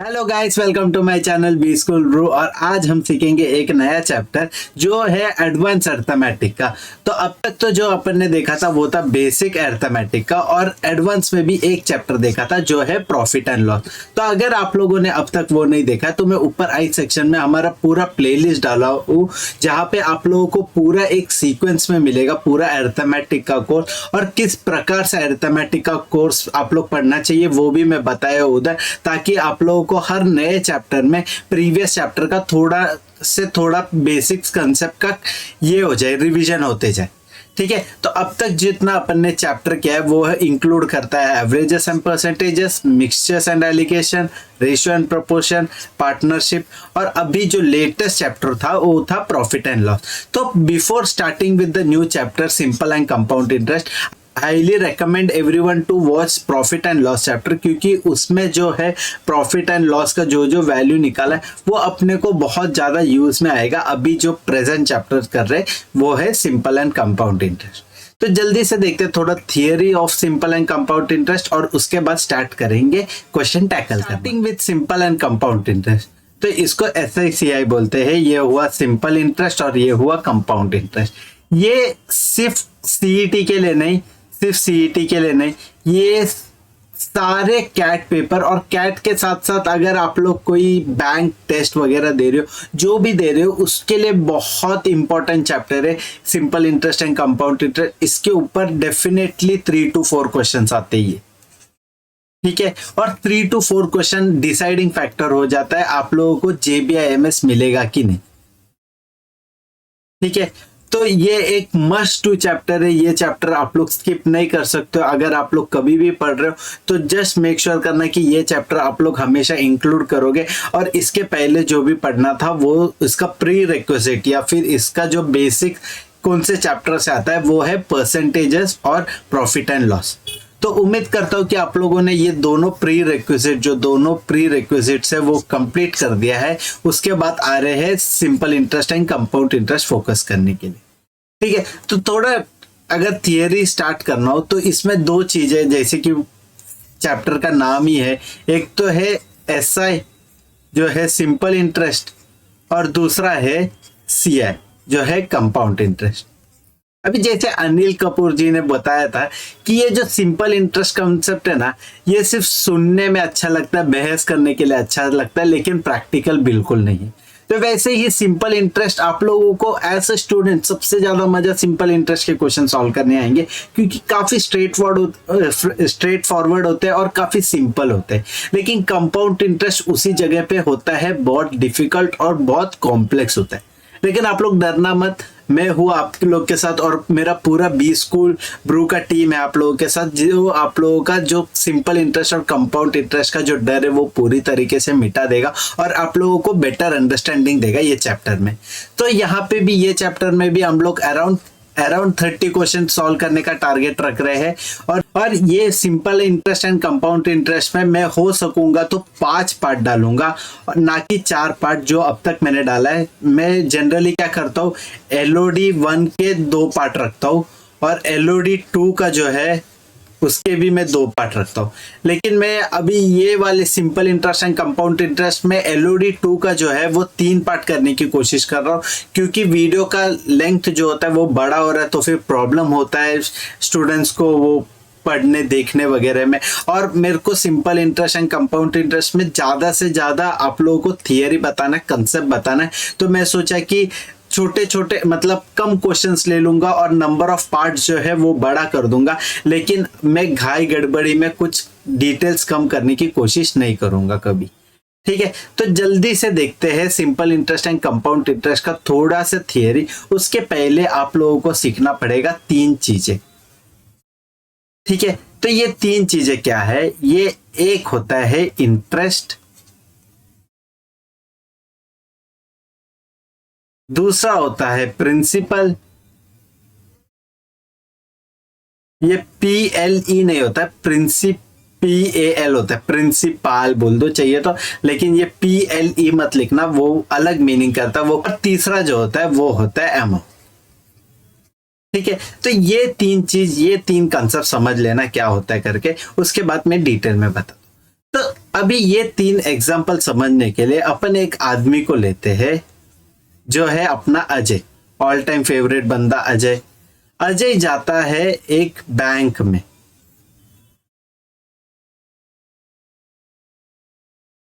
Hello guys, welcome to my channel B School Bro. और आज हम सीखेंगे एक नया चैप्टर जो है एडवांस अर्थमेटिक का। तो अब तक तो जो अपन ने देखा था वो था बेसिक अर्थमेटिक का, और एडवांस में भी एक चैप्टर देखा था जो है प्रॉफिट एंड लॉस। तो अगर आप लोगों ने अब तक वो नहीं देखा तो मैं ऊपर आई सेक्शन में हमारा पूरा प्लेलिस्ट डाला हूँ, जहाँ पे आप लोगों को पूरा एक सीक्वेंस में मिलेगा पूरा अर्थमेटिक का कोर्स, और किस प्रकार से अर्थमेटिक का कोर्स आप लोग पढ़ना चाहिए वो भी मैं बताया उधर, ताकि आप लोगों को हर नए चैप्टर में प्रीवियस चैप्टर का थोड़ा बेसिक्स कंसेप्ट का ये हो जाए, रिवीजन होते जाए। ठीक है, तो अब तक जितना अपन ने चैप्टर किया है वो है इंक्लूड करता है averages and percentages, mixtures and alligation, ratio and proportion, partnership, और अभी जो लेटेस्ट चैप्टर था वो था प्रॉफिट एंड लॉस। तो before starting with the new chapter simple and compound interest, highly recommend everyone to watch profit and loss chapter, क्योंकि उसमें जो है प्रॉफिट एंड लॉस का जो वैल्यू निकाला है वो अपने को बहुत ज़्यादा यूज में आएगा। अभी जो प्रेजेंट चैप्टर कर रहे वो है सिंपल एंड कंपाउंड इंटरेस्ट। तो जल्दी से देखते हैं थोड़ा theory of simple and compound interest, और उसके बाद स्टार्ट करेंगे question tackle starting with simple and compound interest. तो इसको SICI बोलते हैं। ये हुआ सिंपल इंटरेस्ट और ये हुआ कंपाउंड इंटरेस्ट। ये सिर्फ CET के लिए नहीं, ये सारे कैट पेपर और कैट के साथ साथ अगर आप लोग कोई बैंक टेस्ट वगैरह दे रहे हो, जो भी दे रहे हो, उसके लिए बहुत इंपॉर्टेंट चैप्टर है simple interest and compound interest. इसके ऊपर डेफिनेटली 3 to 4 क्वेश्चंस आते ही है। ठीक है, और 3 to 4 क्वेश्चन डिसाइडिंग फैक्टर हो जाता है आप लोगों को JBIMS मिलेगा कि नहीं। ठीक है, तो ये एक मस्ट टू चैप्टर है। ये चैप्टर आप लोग स्किप नहीं कर सकते हो। अगर आप लोग कभी भी पढ़ रहे हो तो जस्ट मेक श्योर करना कि ये चैप्टर आप लोग हमेशा इंक्लूड करोगे। और इसके पहले जो भी पढ़ना था वो इसका प्री रिक्विजिट या फिर इसका जो बेसिक कौन से चैप्टर से आता है वो है परसेंटेजेस और प्रॉफिट एंड लॉस। तो उम्मीद करता हूँ कि आप लोगों ने ये दोनों प्री रिक्विजिट्स है वो कंप्लीट कर दिया है। उसके बाद आ रहे हैं simple interest and compound interest focus करने के लिए। ठीक है, तो थोड़ा अगर थियरी स्टार्ट करना हो तो इसमें दो चीजें, जैसे कि चैप्टर का नाम ही है, एक तो है SI जो है सिंपल इंटरेस्ट, और दूसरा है CI जो है कंपाउंड इंटरेस्ट। अभी जैसे अनिल कपूर जी ने बताया था कि ये जो सिंपल इंटरेस्ट कंसेप्ट है ना, ये सिर्फ सुनने में अच्छा लगता है, बहस करने के लिए अच्छा लगता है, लेकिन प्रैक्टिकल बिल्कुल नहीं है। तो वैसे ही सिंपल इंटरेस्ट आप लोगों को एज ए स्टूडेंट सबसे ज्यादा मजा सिंपल इंटरेस्ट के क्वेश्चन सॉल्व करने आएंगे, क्योंकि काफी स्ट्रेट फॉरवर्ड होते हैं और काफी सिंपल होते हैं। लेकिन कंपाउंड इंटरेस्ट उसी जगह पे होता है, बहुत डिफिकल्ट और बहुत कॉम्प्लेक्स होता है। लेकिन आप लोग डरना मत, मैं हूँ आप लोग के साथ, और मेरा पूरा बी स्कूल ब्रू का टीम है आप लोगों के साथ, जो आप लोगों का जो सिंपल इंटरेस्ट और कंपाउंड इंटरेस्ट का जो डर है वो पूरी तरीके से मिटा देगा, और आप लोगों को बेटर अंडरस्टैंडिंग देगा ये चैप्टर में। तो यहाँ पे भी ये चैप्टर में भी हम लोग अराउंड 30 क्वेश्चन सॉल्व करने का टारगेट रख रहे हैं। और ये simple interest and compound interest में मैं हो सकूंगा तो 5 पार्ट डालूंगा, और ना कि 4 पार्ट जो अब तक मैंने डाला है। मैं जनरली क्या करता हूँ, LOD 1 के 2 पार्ट रखता हूँ, और LOD 2 का जो है उसके भी मैं 2 पार्ट रखता हूँ। लेकिन मैं अभी ये वाले simple interest and compound interest में LOD 2 का जो है वो 3 पार्ट करने की कोशिश कर रहा हूँ, क्योंकि वीडियो का लेंथ जो होता है वो बड़ा हो रहा है, तो फिर प्रॉब्लम होता है स्टूडेंट्स को वो पढ़ने देखने वगैरह में। और मेरे को simple interest and compound interest में ज़्यादा से ज़्यादा आप लोगों को थियरी बताना है, कंसेप्ट बताना है। तो मैं सोचा कि छोटे छोटे मतलब कम क्वेश्चंस ले लूंगा और नंबर ऑफ पार्ट्स जो है वो बड़ा कर दूंगा, लेकिन मैं घाई गड़बड़ी में कुछ डिटेल्स कम करने की कोशिश नहीं करूंगा कभी। ठीक है, तो जल्दी से देखते हैं simple interest and compound interest का थोड़ा सा थियरी। उसके पहले आप लोगों को सीखना पड़ेगा 3 चीजें। ठीक है, तो ये 3 चीजें क्या है, ये एक होता है इंटरेस्ट, दूसरा होता है प्रिंसिपल, ये PLE नहीं होता, PAL होता है, प्रिंसिपल बोल दो चाहिए तो, लेकिन ये PLE मत लिखना, वो अलग मीनिंग करता है वो। और तीसरा जो होता है वो होता है अमाउंट। ठीक है, तो ये 3 कंसेप्ट समझ लेना क्या होता है करके, उसके बाद मैं डिटेल में बता। तो अभी ये 3 एग्जाम्पल समझने के लिए अपन एक आदमी को लेते हैं जो है अपना अजय, ऑल टाइम फेवरेट बंदा अजय। अजय जाता है एक बैंक में,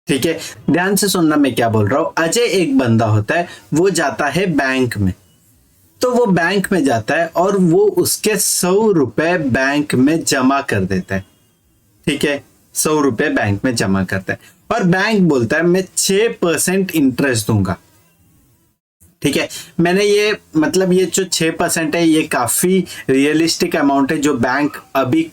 ठीक है, ध्यान से सुनना मैं क्या बोल रहा हूं। अजय एक बंदा होता है, वो जाता है बैंक में। तो वो बैंक में जाता है और वो उसके 100 रुपए बैंक में जमा कर देता है, ठीक है, 100 रुपए बैंक में जमा करता है और बैंक बोलता है मैं 6% इंटरेस्ट दूंगा, ठीक है। मैंने ये मतलब ये जो 6% है ये काफी रियलिस्टिक अमाउंट है जो बैंक अभी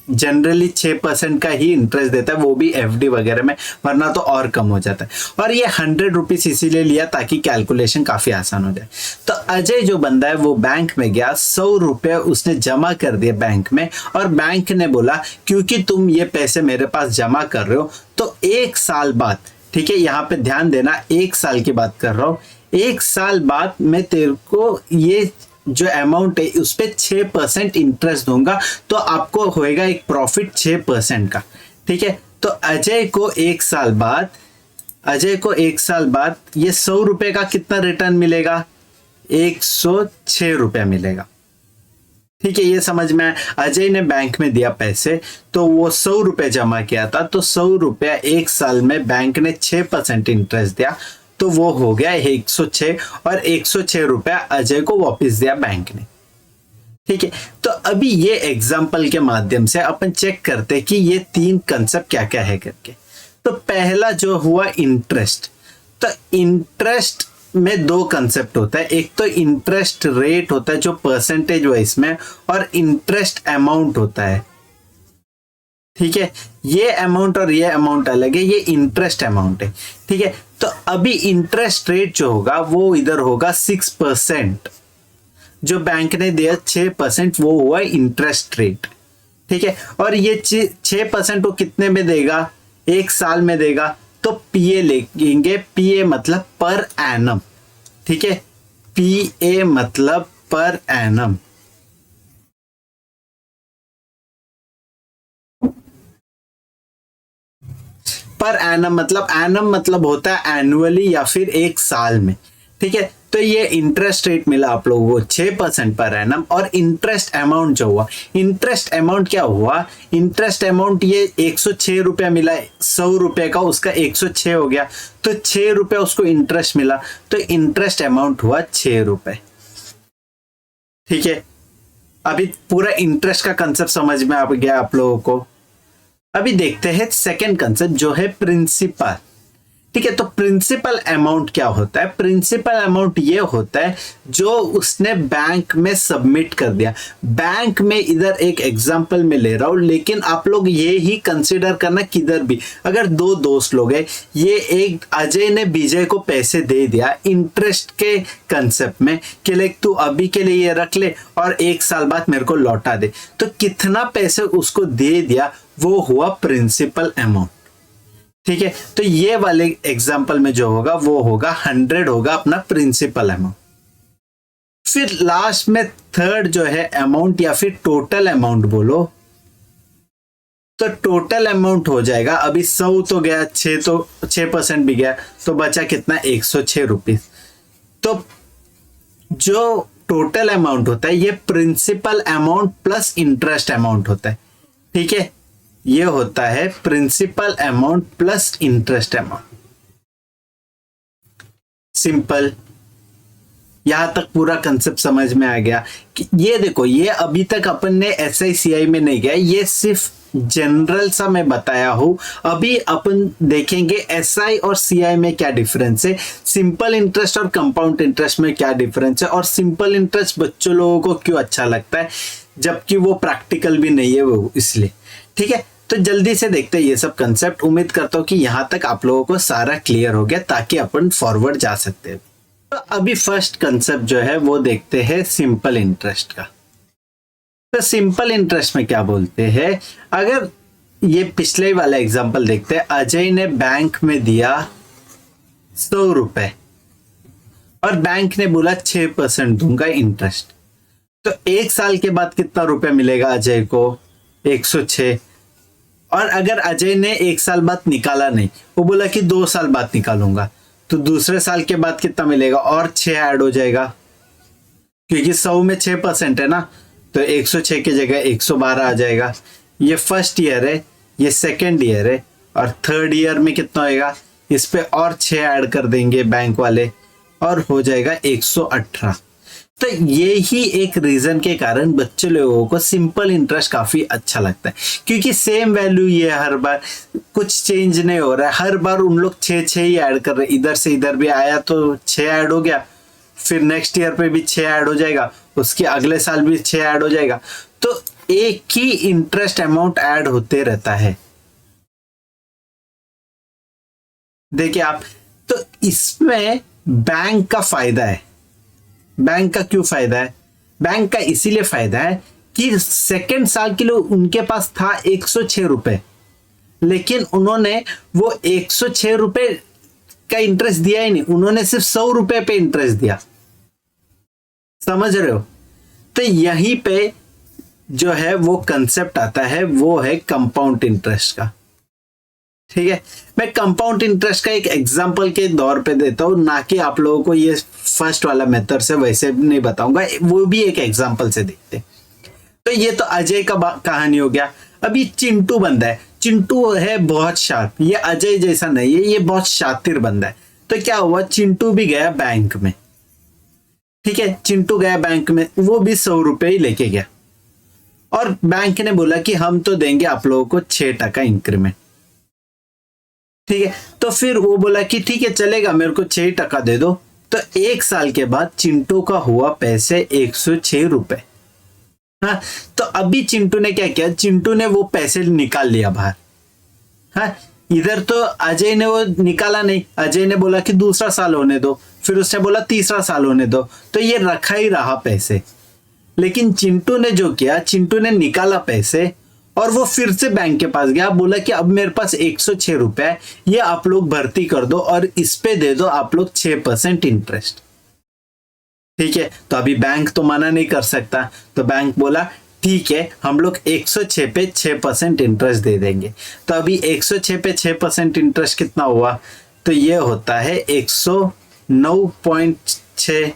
जनरली 6% का ही इंटरेस्ट देता है, वो भी एफडी वगैरह में, वरना तो और कम हो जाता है। और ये 100 रुपीज इसीलिए लिया ताकि कैलकुलेशन काफी आसान हो जाए। तो अजय जो बंदा है वो बैंक में गया, 100 रुपए उसने जमा कर दिए बैंक में और बैंक ने बोला क्योंकि तुम ये पैसे मेरे पास जमा कर रहे हो तो 1 साल बाद, ठीक है, यहाँ पे ध्यान देना 1 साल की बात कर रहा हूँ, 1 साल बाद मैं तेरे को ये जो अमाउंट है उस पे 6% इंटरेस्ट दूंगा, तो आपको होएगा एक प्रॉफिट 6% का, ठीक है। तो अजय को 1 साल बाद, अजय को 1 साल बाद ये 100 रुपए का कितना रिटर्न मिलेगा, 106 रुपया मिलेगा, ठीक है। ये समझ में, अजय ने बैंक में दिया पैसे तो वो 100 रुपए जमा किया था, तो 100 रुपया 1 साल में बैंक ने 6% इंटरेस्ट दिया, तो वो हो गया 106 और 106 रुपया अजय को वापस दिया बैंक ने, ठीक है। तो अभी ये एग्जाम्पल के माध्यम से अपन चेक करते हैं कि ये 3 कंसेप्ट क्या क्या है करके। तो पहला जो हुआ इंटरेस्ट, तो इंटरेस्ट में 2 कंसेप्ट होता है, एक तो इंटरेस्ट रेट होता है जो परसेंटेज वाइज में, और इंटरेस्ट अमाउंट होता है, ठीक है। ये अमाउंट और ये अमाउंट अलग है, ये इंटरेस्ट अमाउंट है, ठीक है। तो अभी इंटरेस्ट रेट जो होगा वो इधर होगा 6%, जो बैंक ने दिया 6% वो हुआ इंटरेस्ट रेट, ठीक है। और ये 6% वो कितने में देगा, 1 साल में देगा, तो पीए लेंगे, पीए मतलब पर एनम, ठीक है, पीए मतलब पर एनम। पर एनम मतलब होता है एनुअली या फिर 1 साल में, ठीक है। तो ये इंटरेस्ट रेट मिला आप लोगों को 6% पर एनम। और इंटरेस्ट अमाउंट जो हुआ, इंटरेस्ट अमाउंट क्या हुआ, इंटरेस्ट अमाउंट ये 106 रुपया मिला, 100 रुपए का उसका 106 हो गया, तो 6 रुपए उसको इंटरेस्ट मिला, तो इंटरेस्ट अमाउंट हुआ 6 रुपए, ठीक है। अभी पूरा इंटरेस्ट का कंसेप्ट समझ में आ गया आप लोगों को। अभी देखते हैं सेकंड कंसेप्ट जो है प्रिंसिपल, ठीक है। तो प्रिंसिपल अमाउंट क्या होता है, प्रिंसिपल अमाउंट ये होता है जो उसने बैंक में सबमिट कर दिया। बैंक में इधर एक एग्जांपल में ले रहा हूं, लेकिन आप लोग ये ही कंसीडर करना किधर भी, अगर 2 दोस्त लोग हैं, ये एक अजय ने विजय को पैसे दे दिया इंटरेस्ट के कंसेप्ट में कि लाइक तू अभी के लिए ये रख ले और 1 साल बाद मेरे को लौटा दे, तो कितना पैसे उसको दे दिया वो हुआ प्रिंसिपल अमाउंट, ठीक है। तो ये वाले एग्जांपल में जो होगा वो होगा 100 होगा अपना प्रिंसिपल अमाउंट। फिर लास्ट में थर्ड जो है अमाउंट या फिर टोटल अमाउंट बोलो, तो टोटल अमाउंट हो जाएगा, अभी 100 तो गया, 6 तो 6% भी गया, तो बचा कितना 106 रुपीज। तो जो टोटल अमाउंट होता है ये principal amount plus interest amount होता है, ठीक है। ये होता है principal amount plus interest amount. Simple, यहां तक पूरा कंसेप्ट समझ में आ गया कि ये देखो, ये अभी तक अपन ने SICI में नहीं गया, ये सिर्फ जनरल सा मैं बताया हूं। अभी अपन देखेंगे SI और CI में क्या डिफरेंस है, सिंपल इंटरेस्ट और कंपाउंड इंटरेस्ट में क्या डिफरेंस है, और सिंपल इंटरेस्ट बच्चों लोगों को क्यों अच्छा लगता है जबकि वो प्रैक्टिकल भी नहीं है वो, इसलिए, ठीक है। तो जल्दी से देखते हैं ये सब कंसेप्ट। उम्मीद करता हूं कि यहां तक आप लोगों को सारा क्लियर हो गया ताकि अपन फॉरवर्ड जा सकते हैं। तो अभी फर्स्ट कंसेप्ट जो है वो देखते हैं सिंपल इंटरेस्ट का। तो सिंपल इंटरेस्ट में क्या बोलते हैं, अगर ये पिछले वाला एग्जांपल देखते हैं, अजय ने बैंक में दिया 100 रुपए और बैंक ने बोला 6% दूंगा इंटरेस्ट, तो 1 साल के बाद कितना रुपए मिलेगा अजय को, 106। और अगर अजय ने 1 साल बाद निकाला नहीं, वो बोला कि 2 साल बाद निकालूंगा, तो दूसरे साल के बाद कितना मिलेगा, और 6 ऐड हो जाएगा, क्योंकि 100 में 6% है ना, तो 106 की जगह 112 आ जाएगा। ये फर्स्ट ईयर है, ये सेकेंड ईयर है, और थर्ड ईयर में कितना होएगा, इस पे और 6 ऐड कर देंगे बैंक वाले, और हो जाएगा 118। तो ये ही एक रीजन के कारण बच्चे लोगों को सिंपल इंटरेस्ट काफी अच्छा लगता है, क्योंकि सेम वैल्यू ये हर बार, कुछ चेंज नहीं हो रहा है, हर बार उन लोग 6 ही ऐड कर रहे हैं, इधर से इधर भी आया तो 6 ऐड हो गया, फिर नेक्स्ट ईयर पे भी 6 ऐड हो जाएगा, उसके अगले साल भी 6 ऐड हो जाएगा, तो एक ही इंटरेस्ट अमाउंट ऐड होते रहता है। देखिए आप, तो इसमें बैंक का फायदा है। बैंक का क्यों फायदा है? बैंक का इसीलिए फायदा है कि सेकेंड साल के लिए उनके पास था 106 रुपए, लेकिन उन्होंने वो 106 रुपए का इंटरेस्ट दिया ही नहीं, उन्होंने सिर्फ 100 रुपए पे इंटरेस्ट दिया। समझ रहे हो? तो यहीं पे जो है वो कंसेप्ट आता है, वो है कंपाउंड इंटरेस्ट का। ठीक है, मैं कंपाउंड इंटरेस्ट का एक एग्जांपल के दौर पे देता हूं, ना कि आप लोगों को ये फर्स्ट वाला मेथड से वैसे नहीं बताऊंगा, वो भी एक एग्जांपल से देखते हैं। तो ये तो अजय का कहानी हो गया। अभी चिंटू बंदा है, चिंटू है बहुत शार्प, ये अजय जैसा नहीं है, ये बहुत शातिर बंदा है। तो क्या हुआ, चिंटू भी गया बैंक में। ठीक है, चिंटू गया बैंक में, वो भी 100 रुपए ही लेके गया, और बैंक ने बोला कि हम तो देंगे आप लोगों को 6% इंक्रीमेंट। ठीक है, तो फिर वो बोला कि ठीक है चलेगा, मेरे को 6% दे दो। तो 1 साल के बाद चिंटू का हुआ पैसे 106 रुपए। हाँ, तो अभी चिंटू ने क्या किया, चिंटू ने वो पैसे निकाल लिया बाहर। हाँ, इधर तो अजय ने वो निकाला नहीं, अजय ने बोला कि दूसरा साल होने दो, फिर उसने बोला तीसरा साल होने दो, तो ये रखा ही रहा पैसे। लेकिन चिंटू ने जो किया, चिंटू ने निकाला पैसे, और वो फिर से बैंक के पास गया, बोला कि अब मेरे पास 106 रुपए है, ये आप लोग भर्ती कर दो और इस पे दे दो आप लोग 6% इंटरेस्ट। ठीक है, तो अभी बैंक तो मना नहीं कर सकता, तो बैंक बोला ठीक है, हम लोग 106 पे 6% इंटरेस्ट दे देंगे। तो अभी 106 पे 6% इंटरेस्ट कितना हुआ, तो ये होता है 109.6,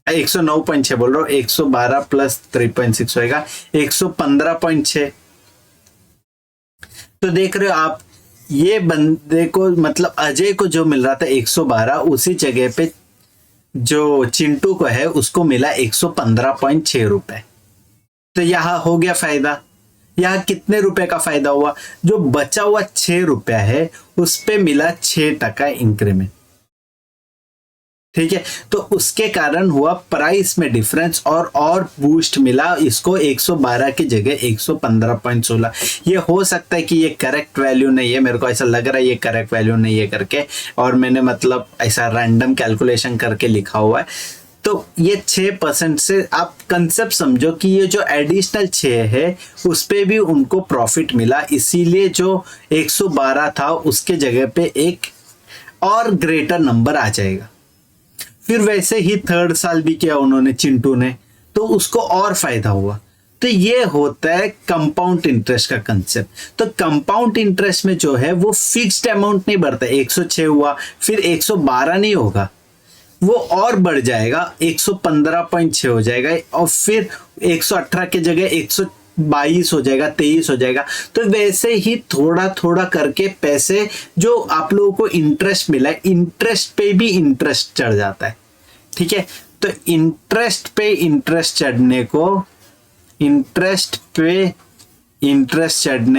109.6 बोल रहा हूँ, 112 प्लस 3.6 होएगा 115.6। तो देख रहे हो आप, ये बंदे को मतलब अजय को जो मिल रहा था 112, उसी जगह पे जो चिंटू को है उसको मिला 115.6 रुपए। तो यहां हो गया फायदा। यहाँ कितने रुपए का फायदा हुआ, जो बचा हुआ 6 रुपया है उस पे मिला 6% इंक्रीमेंट। ठीक है, तो उसके कारण हुआ प्राइस में डिफरेंस, और बूस्ट मिला इसको 112 की जगह 115.16। ये हो सकता है कि ये करेक्ट वैल्यू नहीं है, मेरे को ऐसा लग रहा है ये करेक्ट वैल्यू नहीं है करके, और मैंने मतलब ऐसा रैंडम कैलकुलेशन करके लिखा हुआ है। तो ये 6% से आप कंसेप्ट समझो कि ये जो एडिशनल 6 है उस पे भी उनको प्रॉफिट मिला, इसीलिए जो 112 था उसके जगह पे एक और ग्रेटर नंबर आ जाएगा। फिर वैसे ही थर्ड साल भी किया उन्होंने, चिंटू ने, तो उसको और फायदा हुआ। तो ये होता है कंपाउंड इंटरेस्ट का कंसेप्ट। तो कंपाउंड इंटरेस्ट में जो है वो फिक्स्ड अमाउंट नहीं बढ़ता, 106 हुआ फिर 112 नहीं होगा, वो और बढ़ जाएगा, 115.6 हो जाएगा, और फिर 118 की जगह 122 हो जाएगा, 23 हो जाएगा। तो वैसे ही थोड़ा थोड़ा करके पैसे जो आप लोगों को इंटरेस्ट मिला है, इंटरेस्ट पे भी इंटरेस्ट चढ़ जाता है। ठीक है, तो इंटरेस्ट पे इंटरेस्ट चढ़ने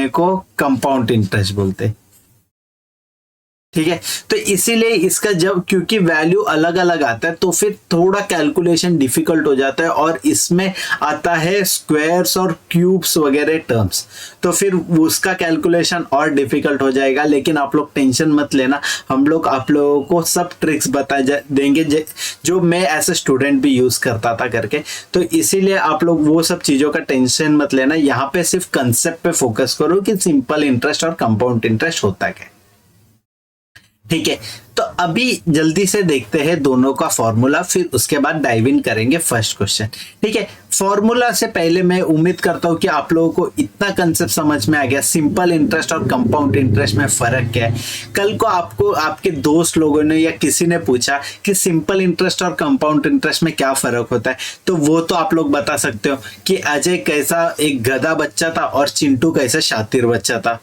को कंपाउंड इंटरेस्ट बोलते हैं। ठीक है, तो इसीलिए इसका जब, क्योंकि वैल्यू अलग अलग आता है तो फिर थोड़ा कैलकुलेशन डिफिकल्ट हो जाता है, और इसमें आता है स्क्वायर्स और क्यूब्स वगैरह टर्म्स, तो फिर उसका कैलकुलेशन और डिफिकल्ट हो जाएगा। लेकिन आप लोग टेंशन मत लेना, हम लोग आप लोगों को सब ट्रिक्स बता देंगे जो मैं एज ए स्टूडेंट भी यूज करता था करके। तो इसीलिए आप लोग वो सब चीजों का टेंशन मत लेना, यहाँ पे सिर्फ कंसेप्ट पे फोकस करो कि सिंपल इंटरेस्ट और कंपाउंड इंटरेस्ट होता क्या। ठीक है, तो अभी जल्दी से देखते हैं दोनों का फॉर्मूला, फिर उसके बाद डाइव इन करेंगे फर्स्ट क्वेश्चन। ठीक है, फॉर्मूला से पहले मैं उम्मीद करता हूँ कि आप लोगों को इतना कंसेप्ट समझ में आ गया, सिंपल इंटरेस्ट और कंपाउंड इंटरेस्ट में फर्क क्या है। कल को आपको आपके दोस्त लोगों ने या किसी ने पूछा कि सिंपल इंटरेस्ट और कंपाउंड इंटरेस्ट में क्या फर्क होता है, तो वो तो आप लोग बता सकते हो कि अजय कैसा एक गधा बच्चा था और चिंटू कैसा शातिर बच्चा था।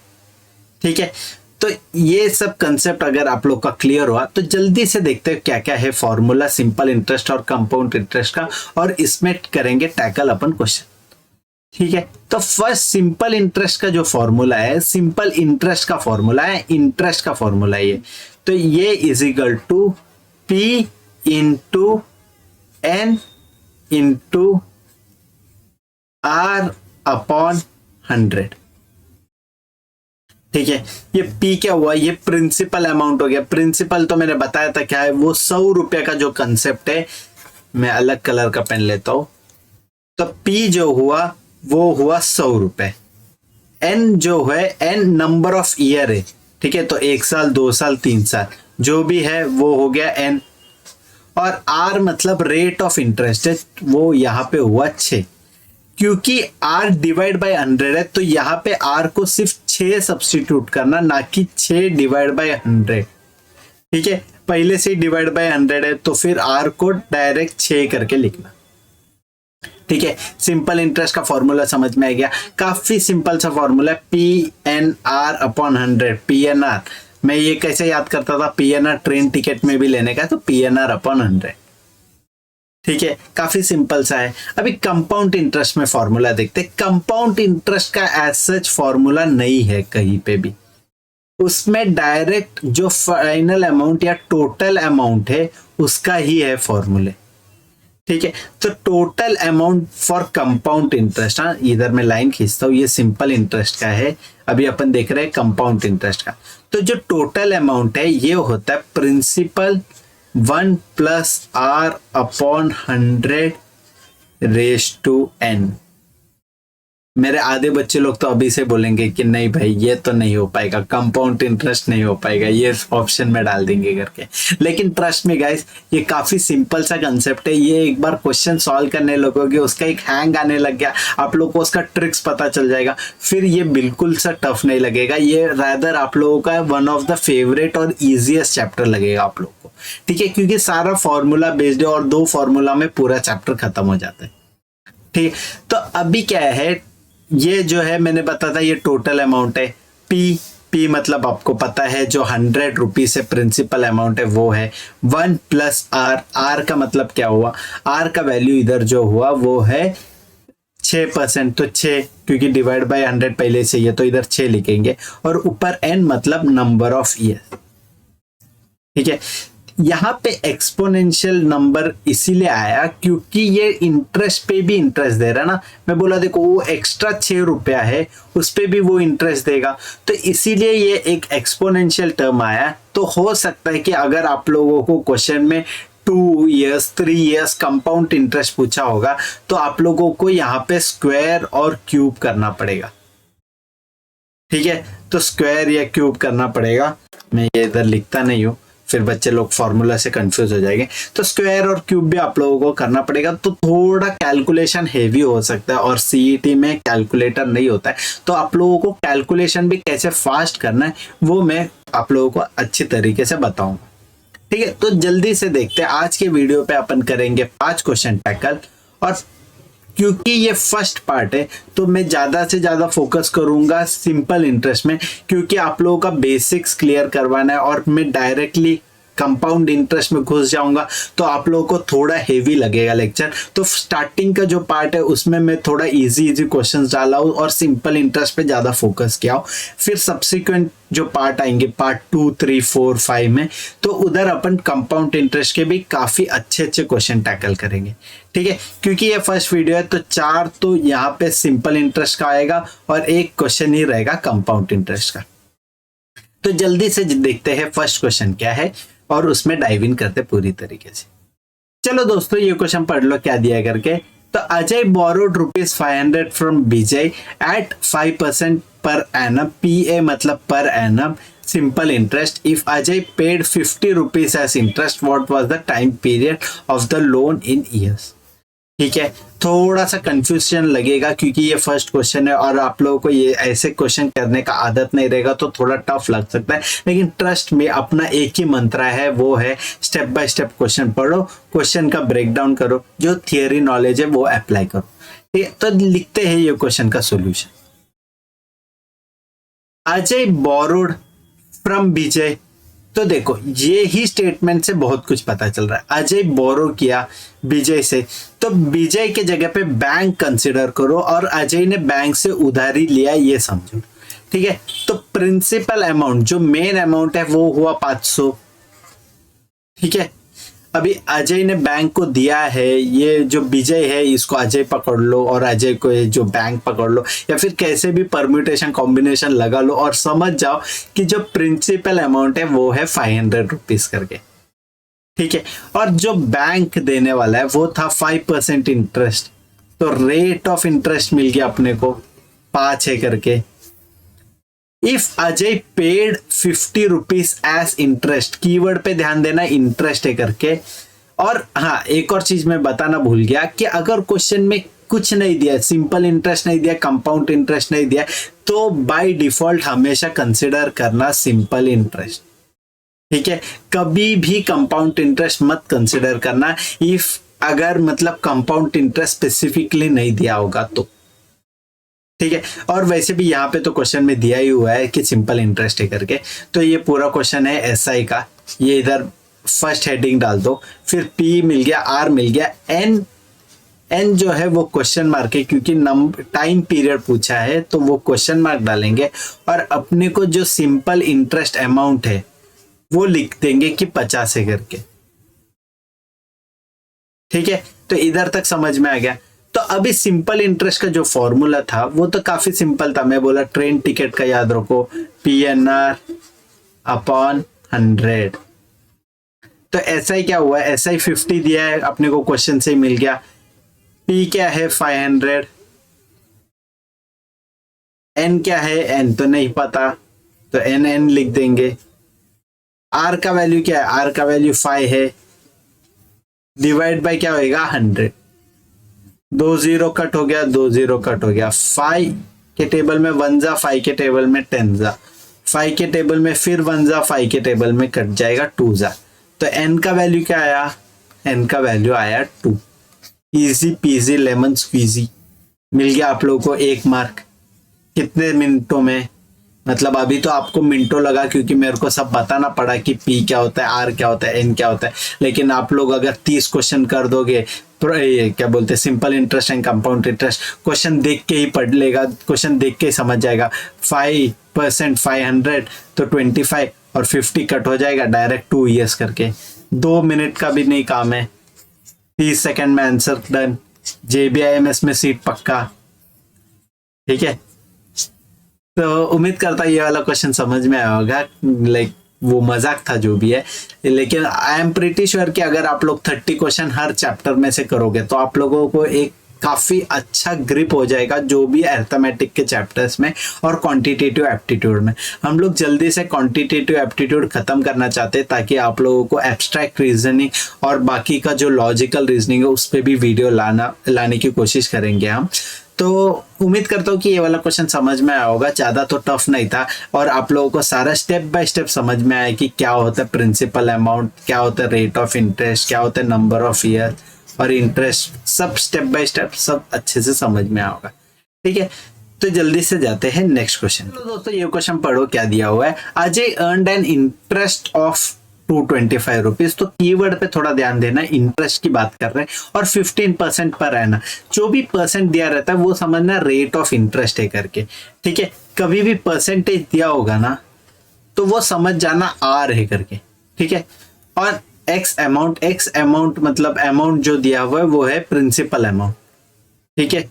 ठीक है, तो ये सब कंसेप्ट अगर आप लोग का क्लियर हुआ तो जल्दी से देखते हैं क्या क्या है फॉर्मूला सिंपल इंटरेस्ट और कंपाउंड इंटरेस्ट का, और इसमें करेंगे टैकल अपन क्वेश्चन। ठीक है, तो फर्स्ट सिंपल इंटरेस्ट का जो फॉर्मूला है, सिंपल इंटरेस्ट का फॉर्मूला है, इंटरेस्ट का फॉर्मूला है ये, तो ये is equal to P into N into R upon 100। ठीक है, ये P क्या हुआ, ये प्रिंसिपल अमाउंट हो गया। प्रिंसिपल तो मैंने बताया था क्या है, वो 100 रुपए का जो कंसेप्ट है। मैं अलग कलर का पेन लेता हूं, तो P जो हुआ वो हुआ 100 रुपए। N जो है, N नंबर ऑफ ईयर है। ठीक है, तो 1 साल 2 साल 3 साल जो भी है वो हो गया N, और R मतलब रेट ऑफ इंटरेस्ट है, वो यहाँ पे हुआ 6। क्योंकि R डिवाइड बाय 100 है तो यहाँ पे R को सिर्फ 6 सब्स्टिट्यूट करना, ना कि 6 डिवाइड बाय 100। ठीक है, पहले से डिवाइड बाय 100 है तो फिर R को डायरेक्ट 6 करके लिखना। ठीक है, सिंपल इंटरेस्ट का फॉर्मूला समझ में आ गया। काफी सिंपल सा फॉर्मूला है, PNR अपॉन 100। PNR मैं ये कैसे याद करता था, PNR ट्रेन टिकट में भी लेने का, तो PNR अपॉन 100। ठीक है, काफी सिंपल सा है। अभी कंपाउंड इंटरेस्ट में फॉर्मूला देखते हैं। कंपाउंड इंटरेस्ट का एज सच फॉर्मूला नहीं है कहीं पे भी, उसमें डायरेक्ट जो फाइनल अमाउंट या टोटल अमाउंट है उसका ही है फॉर्मूले। ठीक है, तो total amount for compound interest, हाँ इधर मैं लाइन खींचता हूँ, ये सिंपल इंटरेस्ट का है, अभी अपन देख रहे हैं कंपाउंड इंटरेस्ट का। तो जो टोटल अमाउंट है ये होता है principal 1 plus R upon 100 raise to N। मेरे आधे बच्चे लोग तो अभी से बोलेंगे कि नहीं भाई ये तो नहीं हो पाएगा, कंपाउंड इंटरेस्ट नहीं हो पाएगा, ये ऑप्शन में डाल देंगे करके। लेकिन ट्रस्ट में गाइस, ये काफी सिंपल सा कंसेप्ट है। ये एक बार क्वेश्चन सॉल्व करने लगोगे, उसका एक हैंग आने लग गया, आप लोग को उसका ट्रिक्स पता चल जाएगा, फिर ये बिल्कुल सा टफ नहीं लगेगा। ये रादर आप लोगों का वन ऑफ द फेवरेट और इजिएस्ट चैप्टर लगेगा आप लोग को। ठीक है, क्योंकि सारा फॉर्मूला बेस्ड है और 2 फॉर्मूला में पूरा चैप्टर खत्म हो जाता है। ठीक है, तो अभी क्या है, ये जो है मैंने बताया था ये टोटल अमाउंट है। P मतलब आपको पता है जो 100 रुपीज से प्रिंसिपल अमाउंट है वो है 1 प्लस R का मतलब क्या हुआ, R का वैल्यू इधर जो हुआ वो है 6%, तो 6 क्योंकि डिवाइड बाय 100 पहले से ही है तो इधर 6 लिखेंगे, और ऊपर N मतलब नंबर ऑफ ईयर। ठीक है, यहाँ पे एक्सपोनेंशियल नंबर इसीलिए आया क्योंकि ये इंटरेस्ट पे भी इंटरेस्ट दे रहा है ना। मैं बोला देखो वो एक्स्ट्रा 6 रुपया है उस पे भी वो इंटरेस्ट देगा, तो इसीलिए ये एक एक्सपोनेंशियल टर्म आया। तो हो सकता है कि अगर आप लोगों को क्वेश्चन में 2 इयर्स 3 इयर्स कंपाउंड इंटरेस्ट पूछा होगा तो आप लोगों को यहाँ पे स्क्वायर और क्यूब करना पड़ेगा। ठीक है, तो स्क्वायर या क्यूब करना पड़ेगा। मैं ये इधर लिखता नहीं हूँ, फिर बच्चे लोग फॉर्मूला से कंफ्यूज हो जाएंगे। तो स्क्वायर और क्यूब भी आप लोगों को करना पड़ेगा, तो थोड़ा कैलकुलेशन हेवी हो सकता है, और सीईटी में कैलकुलेटर नहीं होता है, तो आप लोगों को कैलकुलेशन भी कैसे फास्ट करना है वो मैं आप लोगों को अच्छी तरीके से बताऊंगा। ठीक है, तो जल्दी से देखते हैं। आज के वीडियो पे अपन करेंगे 5 क्वेश्चन टैकल, और क्योंकि ये फर्स्ट पार्ट है तो मैं ज्यादा से ज्यादा फोकस करूंगा सिंपल इंटरेस्ट में, क्योंकि आप लोगों का बेसिक्स क्लियर करवाना है, और मैं डायरेक्टली कंपाउंड इंटरेस्ट में घुस जाऊंगा तो आप लोगों को थोड़ा हेवी लगेगा लेक्चर। तो स्टार्टिंग का जो पार्ट है उसमें मैं थोड़ा इजी क्वेश्चंस डाला हूं और सिंपल इंटरेस्ट पे ज्यादा फोकस किया हूं। फिर सब्सिक्वेंट जो पार्ट आएंगे पार्ट 2, 3, 4, 5 में, तो उधर अपन कंपाउंड इंटरेस्ट के भी काफी अच्छे क्वेश्चन टैकल करेंगे। ठीक है, क्योंकि ये फर्स्ट वीडियो है तो 4 तो यहाँ पे सिंपल इंटरेस्ट का आएगा और 1 क्वेश्चन ही रहेगा कंपाउंड इंटरेस्ट का। तो जल्दी से देखते हैं फर्स्ट क्वेश्चन क्या है और उसमें डाइव इन करते पूरी तरीके से। चलो दोस्तों, ये क्वेश्चन पढ़ लो क्या दिया करके। तो Ajay borrowed ₹500 from Vijay at 5% per annum, PA मतलब per annum simple interest. If Ajay paid 50 rupees as interest, what was the time period of the loan in years. ठीक है, थोड़ा सा कंफ्यूजन लगेगा क्योंकि ये फर्स्ट क्वेश्चन है और आप लोगों को ये ऐसे क्वेश्चन करने का आदत नहीं रहेगा तो थोड़ा टफ लग सकता है, लेकिन ट्रस्ट में अपना एक ही मंत्र है, वो है स्टेप बाय स्टेप क्वेश्चन पढ़ो, क्वेश्चन का ब्रेक डाउन करो, जो थियरी नॉलेज है वो अप्लाई करो। ठीक है, तो लिखते हैं ये क्वेश्चन का सोल्यूशन। अजय बोरोड फ्रॉम विजय। तो देखो ये ही स्टेटमेंट से बहुत कुछ पता चल रहा है। अजय बोरो किया विजय से, तो विजय के जगह पे बैंक कंसिडर करो और अजय ने बैंक से उधारी लिया ये समझो। ठीक है, तो प्रिंसिपल अमाउंट जो मेन अमाउंट है वो हुआ 500। ठीक है, अभी अजय ने बैंक को दिया है, ये जो विजय है इसको अजय पकड़ लो और अजय को ये जो बैंक पकड़ लो, या फिर कैसे भी परम्यूटेशन कॉम्बिनेशन लगा लो और समझ जाओ कि जो प्रिंसिपल अमाउंट है वो है 500 रुपीज करके। ठीक है, और जो बैंक देने वाला है वो था 5% इंटरेस्ट, तो रेट ऑफ इंटरेस्ट मिल गया अपने को 5 है करके। If Ajay paid 50 rupees as interest, keyword पे ध्यान देना, इंटरेस्ट है करके। और हाँ, एक और चीज मैं बताना भूल गया कि अगर क्वेश्चन में कुछ नहीं दिया, सिंपल इंटरेस्ट नहीं दिया, कंपाउंड इंटरेस्ट नहीं दिया, तो बाय डिफॉल्ट हमेशा कंसिडर करना सिंपल इंटरेस्ट। ठीक है, कभी भी कंपाउंड इंटरेस्ट मत कंसिडर करना इफ अगर मतलब कंपाउंड इंटरेस्ट स्पेसिफिकली नहीं दिया होगा तो। ठीक है, और वैसे भी यहाँ पे तो क्वेश्चन में दिया ही हुआ है कि सिंपल इंटरेस्ट है करके, तो ये पूरा क्वेश्चन है एसआई का। ये इधर फर्स्ट हेडिंग डाल दो, फिर पी मिल गया, आर मिल गया, एन, एन जो है वो क्वेश्चन मार्क है क्योंकि टाइम पीरियड पूछा है तो वो क्वेश्चन मार्क डालेंगे, और अपने को जो सिंपल इंटरेस्ट अमाउंट है वो लिख देंगे कि 50 है करके। ठीक है, तो इधर तक समझ में आ गया। तो अभी सिंपल इंटरेस्ट का जो फॉर्मूला था वो तो काफी सिंपल था, मैं बोला ट्रेन टिकट का याद रखो, PNR अपॉन 100। तो SI क्या हुआ, SI 50 दिया है अपने को, क्वेश्चन से ही मिल गया। P क्या है 500, N क्या है, N तो नहीं पता तो N लिख देंगे। R का वैल्यू क्या है, R का वैल्यू 5 है, डिवाइड बाय क्या होएगा 100, 2 0 कट हो गया, 2 0 कट हो गया, 5 के टेबल में 1 जा, 5 के टेबल में 10 जा, 5 के टेबल में फिर 1 जा, 5 के टेबल में कट जाएगा 2 जा। तो n का वैल्यू क्या आया, n का वैल्यू आया 2। इजी पीजी लेमन स्क्वीजी, मिल गया आप लोगों को 1 मार्क। कितने मिनटों में, मतलब अभी तो आपको मिनटों लगा क्योंकि मेरे को सब बताना पड़ा कि P क्या होता है, R क्या होता है, N क्या होता है, लेकिन आप लोग अगर 30 क्वेश्चन कर दोगे तो ये क्या बोलते हैं simple interest and compound interest, question देख के ही पढ़ लेगा, क्वेश्चन देख के ही समझ जाएगा। 5% 500 तो 25 और 50 कट हो जाएगा, डायरेक्ट 2 years करके। 2 मिनट का भी नहीं काम है, 30 सेकंड में आंसर डन, JBIMS में सीट पक्का। ठीक है, तो उम्मीद करता ये वाला क्वेश्चन समझ में आया होगा, लाइक वो मजाक था जो भी है, लेकिन आई एम प्रीटी श्योर कि अगर आप लोग 30 क्वेश्चन हर चैप्टर में से करोगे तो आप लोगों को एक काफी अच्छा ग्रिप हो जाएगा जो भी अर्थमेटिक के चैप्टर्स में और क्वांटिटेटिव एप्टीट्यूड में। हम लोग जल्दी से क्वांटिटेटिव एप्टीट्यूड खत्म करना चाहते हैं ताकि आप लोगों को एब्स्ट्रैक्ट रीजनिंग और बाकी का जो लॉजिकल रीजनिंग है उस पर भी वीडियो लाने की कोशिश करेंगे हम। तो उम्मीद करता हूँ कि ये वाला क्वेश्चन समझ में आया होगा, ज़्यादा तो टफ नहीं था और आप लोगों को सारा स्टेप बाय स्टेप समझ में आया कि क्या होता है प्रिंसिपल अमाउंट, क्या होता है रेट ऑफ इंटरेस्ट, क्या होता है नंबर ऑफ ईयर और इंटरेस्ट, सब स्टेप बाय स्टेप सब अच्छे से समझ में आया होगा। ठीक है, तो जल्दी से जाते हैं नेक्स्ट क्वेश्चन। तो दोस्तों ये क्वेश्चन पढ़ो क्या दिया हुआ है, Ajay earned an interest of 225 rupees. तो कीवर्ड पे थोड़ा ध्यान देना, इंटरेस्ट की बात कर रहे हैं और 15% पर रहना, जो भी परसेंट दिया रहता है वो समझना रेट ऑफ इंटरेस्ट है करके। ठीक है, कभी भी परसेंटेज दिया होगा ना तो वो समझ जाना आर है करके। ठीक है, और एक्स अमाउंट मतलब अमाउंट जो दिया हुआ है वो है प्रिंसिपल अमाउंट। ठीक है,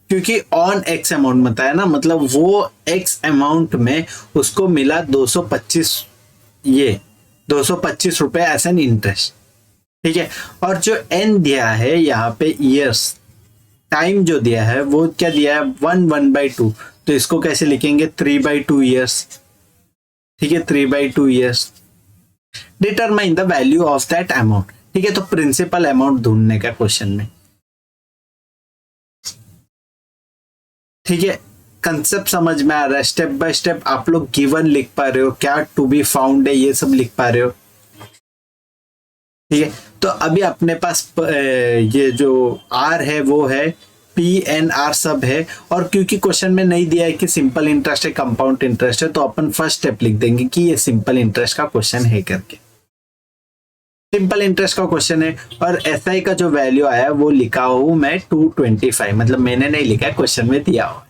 क्योंकि ऑन एक्स अमाउंट बताया ना, मतलब वो एक्स अमाउंट में उसको मिला 225 रुपए एज एन इंटरेस्ट। ठीक है, और जो एन दिया है यहाँ पे ईयर्स, टाइम जो दिया है वो क्या दिया है 1/2, तो इसको कैसे लिखेंगे 3/2 ईयर्स। ठीक है, 3/2 years. Determine the value of that amount. ठीक है, तो प्रिंसिपल अमाउंट ढूंढने का क्वेश्चन में ठीक है, कंसेप्ट समझ में आ रहा है, स्टेप बाय स्टेप आप लोग गिवन लिख पा रहे हो, क्या टू बी फाउंड है ये सब लिख पा रहे हो। ठीक है, तो अभी अपने पास ये जो आर है वो है पी एन आर सब है, और क्योंकि क्वेश्चन में नहीं दिया है कि सिंपल इंटरेस्ट है कंपाउंड इंटरेस्ट है, तो अपन फर्स्ट स्टेप लिख देंगे कि ये सिंपल इंटरेस्ट का क्वेश्चन है करके। सिंपल इंटरेस्ट का क्वेश्चन है, और एसआई का जो वैल्यू आया वो लिखा हूं मैं 225, मतलब मैंने नहीं लिखा है, क्वेश्चन में दिया हुआ।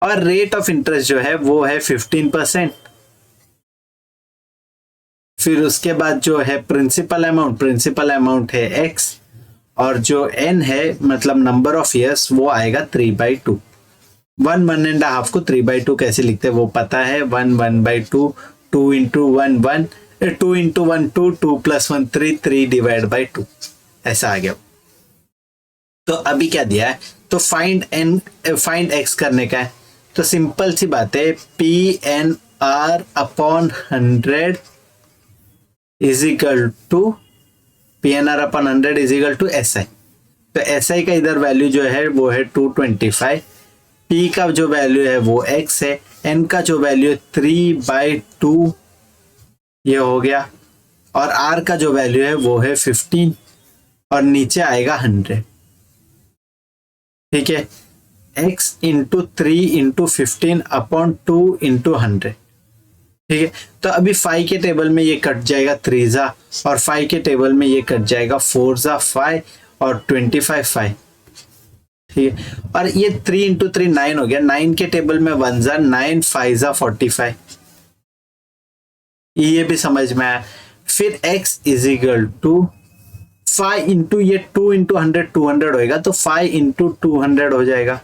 और रेट ऑफ इंटरेस्ट जो है वो है 15%। फिर उसके बाद जो है प्रिंसिपल अमाउंट है एक्स, और जो एन है मतलब नंबर ऑफ ईयर्स वो आएगा 3/2। 1.5 को 3/2 कैसे लिखते हैं वो पता है, 1/2, 2 इंटू 1 1, 2 इंटू 1 2, 2 + 1 3, 3/2 ऐसा आ गया। तो अभी क्या दिया है, तो फाइंड एक्स करने का है, तो सिंपल सी बात है, PNR upon 100 is equal to PNR upon 100 is equal to SI। तो SI का इधर वैल्यू जो है वो है 225, P का जो वैल्यू है वो X है, N का जो वैल्यू है 3/2 ये हो गया, और R का जो वैल्यू है वो है 15, और नीचे आएगा 100। ठीक है, x into 3 into 15 upon 2 into 100। ठीक है, तो अभी 5 के टेबल में ये कट जाएगा 3 जा, और 5 के टेबल में ये कट जाएगा 4 जा 5, और 25 5। ठीक है, और ये 3 इंटू 3 9 हो गया, 9 के टेबल में 1 जा 9, 5 जा 45, ये भी समझ में आया। फिर x is equal to 5 into ये 2 इंटू 100 200 होएगा, तो 5 इंटू 200 हो जाएगा,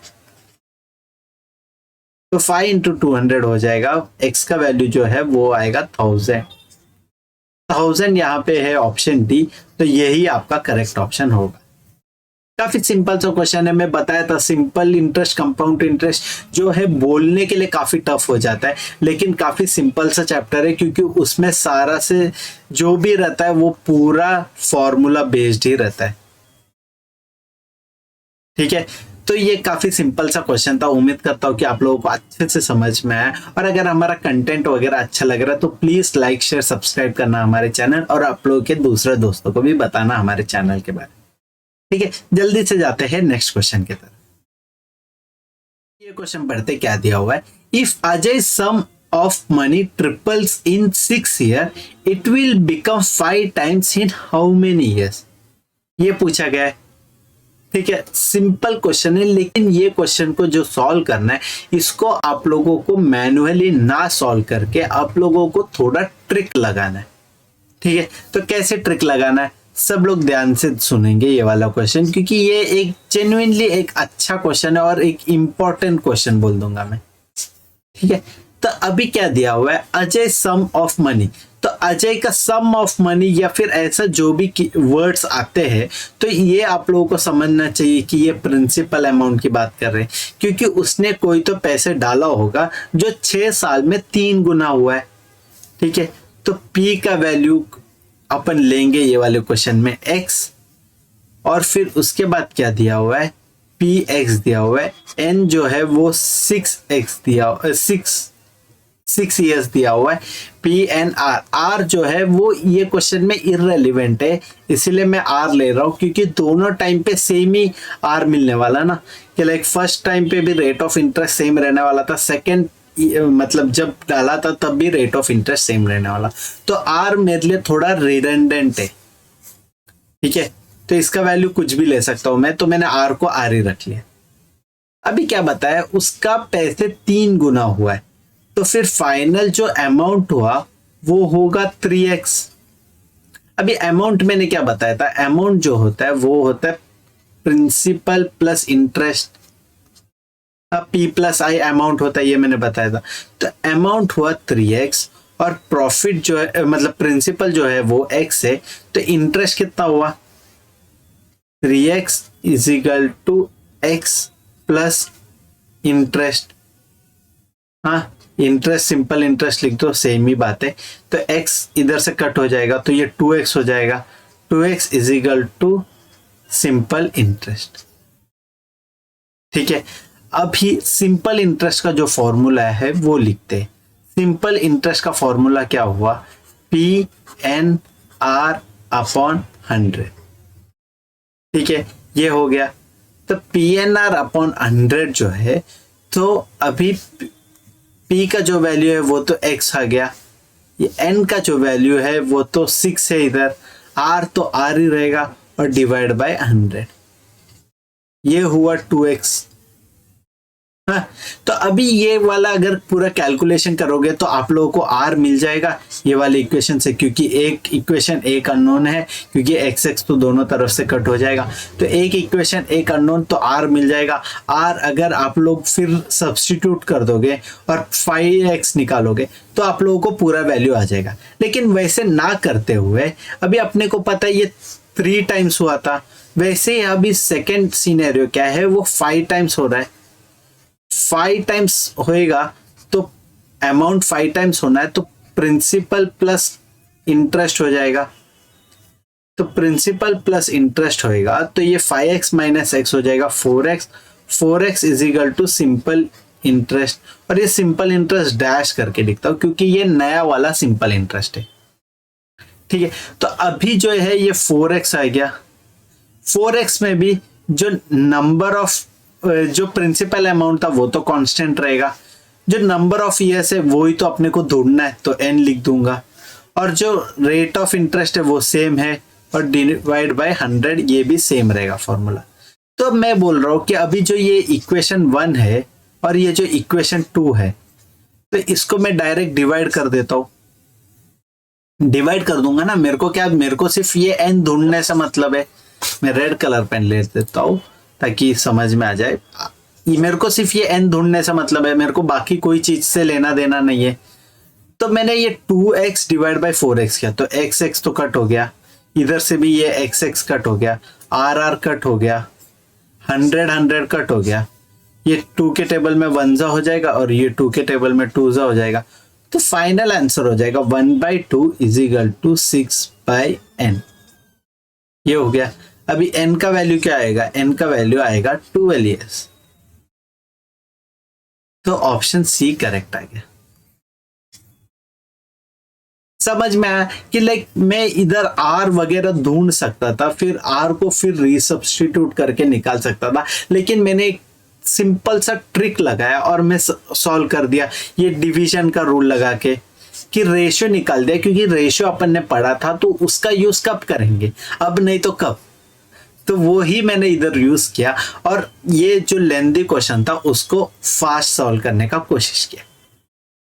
तो 5 इंटू 200 हो जाएगा। x का वैल्यू जो है वो आएगा 1000 यहाँ पे है ऑप्शन डी, तो यही आपका करेक्ट ऑप्शन होगा। काफी सिंपल सा क्वेश्चन है, मैं बताया था सिंपल इंटरेस्ट कंपाउंड इंटरेस्ट जो है बोलने के लिए काफी टफ हो जाता है, लेकिन काफी सिंपल सा चैप्टर है, क्योंकि उसमें सारा से जो भी रहता है वो पूरा फॉर्मूला बेस्ड ही रहता है। ठीक है, तो ये काफी सिंपल सा क्वेश्चन था, उम्मीद करता हूँ कि आप लोगों को अच्छे से समझ में आया, और अगर हमारा कंटेंट वगैरह अच्छा लग रहा है तो प्लीज लाइक शेयर सब्सक्राइब करना हमारे चैनल, और आप लोगों के दूसरे दोस्तों को भी बताना हमारे चैनल के बारे में। ठीक है, जल्दी से जाते हैं नेक्स्ट क्वेश्चन की तरफ। ये क्वेश्चन पढ़ते क्या दिया हुआ है, if Ajay sum of money triples in 6 year it will become 5 times in how many years, ये पूछा गया है। ठीक है, सिंपल क्वेश्चन है, लेकिन ये क्वेश्चन को जो सॉल्व करना है इसको आप लोगों को मैन्युअली ना सॉल्व करके आप लोगों को थोड़ा ट्रिक लगाना है। ठीक है, तो कैसे ट्रिक लगाना है, सब लोग ध्यान से सुनेंगे ये वाला क्वेश्चन, क्योंकि ये एक जेन्युइनली एक अच्छा क्वेश्चन है और एक इंपॉर्टेंट क्वेश्चन बोल दूंगा मैं। ठीक है, तो अभी क्या दिया हुआ है, अजय सम ऑफ मनी, तो अजय का सम ऑफ मनी या फिर ऐसा जो भी वर्ड्स आते हैं, तो ये आप लोगों को समझना चाहिए कि ये प्रिंसिपल अमाउंट की बात कर रहे हैं, क्योंकि उसने कोई तो पैसे डाला होगा जो 6 साल में 3 गुना हुआ है। ठीक है, तो P का वैल्यू अपन लेंगे ये वाले क्वेश्चन में x, और फिर उसके बाद क्या दिया हुआ है, px दिया हुआ है, n जो है वो 6x दिया 6 ईयर्स दिया हुआ है, PNR r जो है वो ये क्वेश्चन में इररिलेवेंट है, इसीलिए मैं r ले रहा हूँ, क्योंकि दोनों टाइम पे सेम ही r मिलने वाला ना, कि लाइक फर्स्ट टाइम पे भी रेट ऑफ इंटरेस्ट सेम रहने वाला था, सेकेंड मतलब जब डाला था तब भी रेट ऑफ इंटरेस्ट सेम रहने वाला, तो आर मेरे लिए थोड़ा रिडंडेंट है। ठीक है, तो इसका वैल्यू कुछ भी ले सकता हूं मैं, तो मैंने आर को आर ही रख लिया। अभी क्या बताया, उसका पैसे 3 गुना हुआ है, तो फिर फाइनल जो अमाउंट हुआ वो होगा 3x। अभी अमाउंट मैंने क्या बताया था, अमाउंट जो होता है वो होता है principal plus interest, P+I amount होता है, ये मैंने बताया था। तो अमाउंट हुआ 3x, और प्रॉफिट जो है मतलब प्रिंसिपल जो है वो x है, तो इंटरेस्ट कितना हुआ 3x is equal to x plus interest. हाँ, इंटरेस्ट सिंपल इंटरेस्ट लिख दो, सेम ही बात है, तो x इधर से कट हो जाएगा, तो ये 2x हो जाएगा, 2x is equal to simple interest. ठीक है, अभी सिंपल इंटरेस्ट का जो फॉर्मूला है वो लिखते हैं। सिंपल इंटरेस्ट का फॉर्मूला क्या हुआ, पी एन आर अपॉन 100। ठीक है, ये हो गया। तो पी एन आर अपॉन 100 जो है, तो अभी पी का जो वैल्यू है वो तो x आ गया, ये n का जो वैल्यू है वो तो 6 है, इधर r तो r ही रहेगा और डिवाइड बाय 100, ये हुआ 2x। हाँ, तो अभी ये वाला अगर पूरा कैलकुलेशन करोगे तो आप लोगों को r मिल जाएगा ये वाली इक्वेशन से, क्योंकि एक इक्वेशन एक अननोन है, क्योंकि x तो दोनों तरफ से कट हो जाएगा, तो एक इक्वेशन एक अननोन, तो r मिल जाएगा। r अगर आप लोग फिर सब्स्टिट्यूट कर दोगे और 5x निकालोगे तो आप लोगों को पूरा वैल्यू आ जाएगा। लेकिन वैसे ना करते हुए अभी अपने को पता है ये 3 टाइम्स हुआ था, वैसे ही अभी सेकेंड सिनेरियो क्या है, वो 5 टाइम्स हो रहा है। 5 टाइम्स होएगा तो अमाउंट 5 टाइम्स होना है, तो प्रिंसिपल प्लस इंटरेस्ट हो जाएगा। तो प्रिंसिपल प्लस इंटरेस्ट होएगा तो ये 5x माइनस x हो जाएगा 4x। 4x is equal to simple interest, और ये सिंपल इंटरेस्ट डैश करके लिखता हूं क्योंकि ये नया वाला सिंपल इंटरेस्ट है। ठीक है, तो अभी जो है ये 4x आ गया। 4x में भी जो नंबर ऑफ जो प्रिंसिपल अमाउंट था वो तो कांस्टेंट रहेगा, जो नंबर ऑफ ईयर्स है वही तो अपने को ढूंढना है, तो n लिख दूंगा, और जो रेट ऑफ इंटरेस्ट है वो सेम है, और डिवाइड बाय 100 ये भी सेम रहेगा फॉर्मूला। तो मैं बोल रहा हूँ कि अभी जो ये इक्वेशन 1 है और ये जो इक्वेशन 2 है, तो इसको मैं डायरेक्ट डिवाइड कर देता हूँ। डिवाइड कर दूंगा ना, मेरे को क्या, मेरे को सिर्फ ये n ढूंढने से मतलब है। मैं रेड कलर पेन ले देता हूँ ताकि समझ में आ जाए। मेरे को सिर्फ ये n ढूंढने से मतलब है, मेरे को बाकी कोई चीज से लेना देना नहीं है। तो मैंने ये 2x डिवाइड बाय 4x किया, तो x तो कट हो गया, इधर से भी ये x कट हो गया, r कट हो गया, 100 कट हो गया, ये 2 के टेबल में 1 जा हो जाएगा और ये 2 के टेबल में 2 जा हो जाएगा। तो फाइनल आंसर हो जाएगा 1/2 इज इक्वल टू 6/n। ये हो गया। अभी n का वैल्यू क्या आएगा, n का वैल्यू आएगा 12 years। तो ऑप्शन सी करेक्ट आ गया। समझ में आया कि लाइक मैं इधर r वगैरह ढूंढ सकता था, फिर r को फिर रीसब्स्टिट्यूट करके निकाल सकता था, लेकिन मैंने एक सिंपल सा ट्रिक लगाया और मैं सॉल्व कर दिया, ये डिवीजन का रूल लगा के कि रेशियो निकाल दिया, क्योंकि रेशियो अपन ने पढ़ा था तो उसका यूज कब करेंगे, अब नहीं तो कब। तो वो ही मैंने इधर यूज किया और ये जो लेंथी क्वेश्चन था उसको फास्ट सॉल्व करने का कोशिश किया।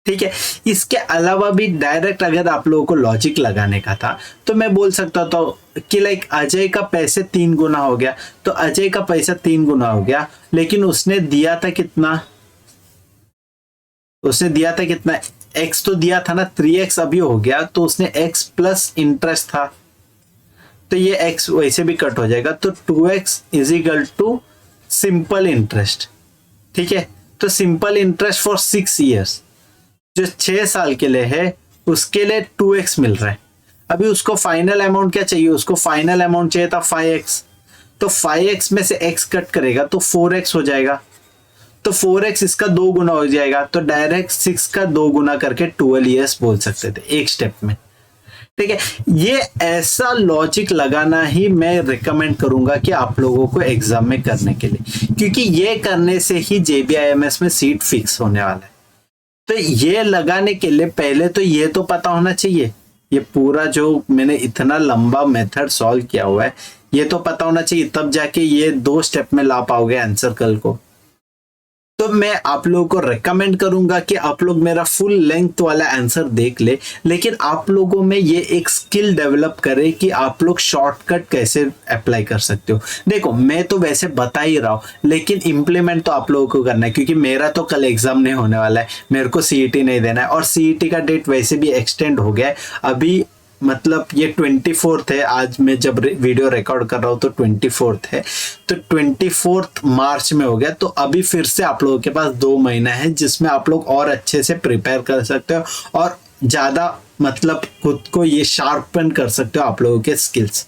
ठीक है, इसके अलावा भी डायरेक्ट अगर आप लोगों को लॉजिक लगाने का था तो मैं बोल सकता था कि लाइक अजय का पैसे 3 गुना हो गया, तो अजय का पैसा 3 गुना हो गया, लेकिन उसने दिया था कितना, उसने दिया था कितना, x तो दिया था ना, 3x अभी हो गया, तो उसने x प्लस इंटरेस्ट था, तो ये x वैसे भी कट हो जाएगा, तो 2x is equal to simple interest. ठीक है, तो सिंपल इंटरेस्ट फॉर 6 years जो 6 साल के लिए है उसके लिए 2x मिल रहा है। अभी उसको फाइनल अमाउंट क्या चाहिए, उसको फाइनल अमाउंट चाहिए था 5x, तो 5x में से x कट करेगा तो 4x हो जाएगा, तो 4x इसका 2 गुना हो जाएगा, तो डायरेक्ट 6 का 2 गुना करके 12 years बोल सकते थे एक स्टेप में। ठीक है, ये ऐसा लॉजिक लगाना ही मैं रिकमेंड करूंगा कि आप लोगों को एग्जाम में करने के लिए, क्योंकि ये करने से ही JBIMS में सीट फिक्स होने वाला है। तो ये लगाने के लिए पहले तो ये तो पता होना चाहिए, ये पूरा जो मैंने इतना लंबा मेथड सॉल्व किया हुआ है ये तो पता होना चाहिए, तब जाके ये 2 स्टेप में ला पाओगे आंसर कल को। तो मैं आप लोगों को रेकमेंड करूंगा कि आप लोग मेरा फुल लेंथ वाला आंसर देख ले, लेकिन आप लोगों में ये एक स्किल डेवलप करे कि आप लोग शॉर्टकट कैसे अप्लाई कर सकते हो। देखो मैं तो वैसे बता ही रहा हूँ, लेकिन इम्प्लीमेंट तो आप लोगों को करना है, क्योंकि मेरा तो कल एग्जाम नहीं होने वाला है, मेरे को CET नहीं देना है, और CET का डेट वैसे भी एक्सटेंड हो गया है। अभी मतलब ये 24 है, आज मैं जब वीडियो रिकॉर्ड कर रहा हूँ तो 24 है, तो 24 मार्च में हो गया। तो अभी फिर से आप लोगों के पास 2 महीना है जिसमें आप लोग और अच्छे से प्रिपेयर कर सकते हो और ज़्यादा मतलब खुद को ये शार्पन कर सकते हो आप लोगों के स्किल्स।